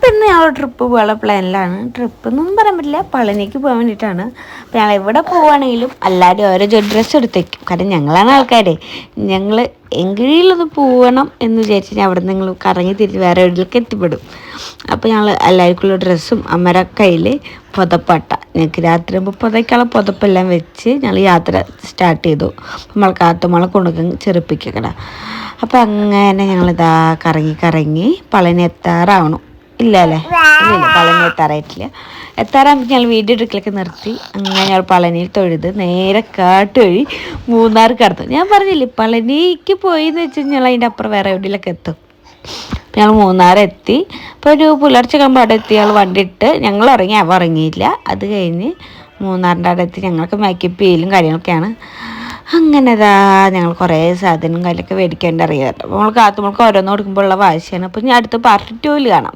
ഇന്ന് ഞങ്ങൾ ട്രിപ്പ് പോകാനുള്ള പ്ലാനിലാണ്. ട്രിപ്പ് എന്നൊന്നും പറയാൻ പറ്റില്ല, പളനിക്ക് പോകാൻ വേണ്ടിയിട്ടാണ്. അപ്പോൾ ഞങ്ങൾ എവിടെ പോവുകയാണെങ്കിലും എല്ലാവരും ഓരോ ഡ്രസ്സ് എടുത്തേക്കും. കാരണം ഞങ്ങളാണ് ആൾക്കാരെ, ഞങ്ങൾ എങ്കിലൊന്ന് പോകണം എന്ന് വിചാരിച്ചാൽ അവിടെ നിന്ന് നിങ്ങൾ കറങ്ങി തിരിച്ച് വേറെ എവിടെയൊക്കെ എത്തിപ്പെടും. അപ്പോൾ ഞങ്ങൾ എല്ലാവർക്കുള്ള ഡ്രസ്സും അമ്മയുടെ കയ്യിൽ പുതപ്പട്ട, ഞങ്ങൾക്ക് രാത്രി ആകുമ്പോൾ പുതയ്ക്കുള്ള പുതപ്പെല്ലാം വെച്ച് ഞങ്ങൾ യാത്ര സ്റ്റാർട്ട് ചെയ്തു. നമ്മൾ കാത്തുമളെ കൊണ്ടുവന്ന് ചെറുപ്പിക്കട. അപ്പോൾ അങ്ങനെ ഞങ്ങളിതാ കറങ്ങി പളനി എത്താറാവണം. ഇല്ല പളനി എത്താറായിട്ടില്ല. എത്താറാകുമ്പോൾ ഞങ്ങൾ വീഡിയോ എടുക്കലൊക്കെ നിർത്തി. അങ്ങനെ ഞങ്ങൾ പളനിയിൽ തൊഴുത് നേരെ കാട്ടുവഴി മൂന്നാർ കടന്നു. ഞാൻ പറഞ്ഞില്ലേ പളനിക്ക് പോയി എന്ന് വെച്ച് കഴിഞ്ഞാൽ അതിൻ്റെ അപ്പുറം വേറെ എവിടെയെങ്കിലൊക്കെ എത്തും. അപ്പോൾ ഞങ്ങൾ മൂന്നാറെത്തി. അപ്പോൾ ഒരു പുലർച്ചെ ആകുമ്പോൾ അവിടെ എത്തി. ഞങ്ങൾ വണ്ടി ഇട്ട് ഞങ്ങൾ ഇറങ്ങി, അവ ഇറങ്ങിയില്ല. അത് കഴിഞ്ഞ് മൂന്നാറിൻ്റെ അവിടെ എത്തി. ഞങ്ങൾക്ക് മേക്കപ്പ് ചെയ്യലും കാര്യങ്ങളൊക്കെയാണ്. അങ്ങനെ ഞങ്ങൾ കുറേ സാധനം കാര്യമൊക്കെ മേടിക്കേണ്ട അറിയാമല്ലോ. അപ്പോൾ നമ്മൾ കാത്തുമൾക്ക് ഓരോന്ന് കൊടുക്കുമ്പോഴുള്ള വാശിയാണ്. അപ്പോൾ ഞാൻ അടുത്ത പാർട്ട് 2 കാണാം.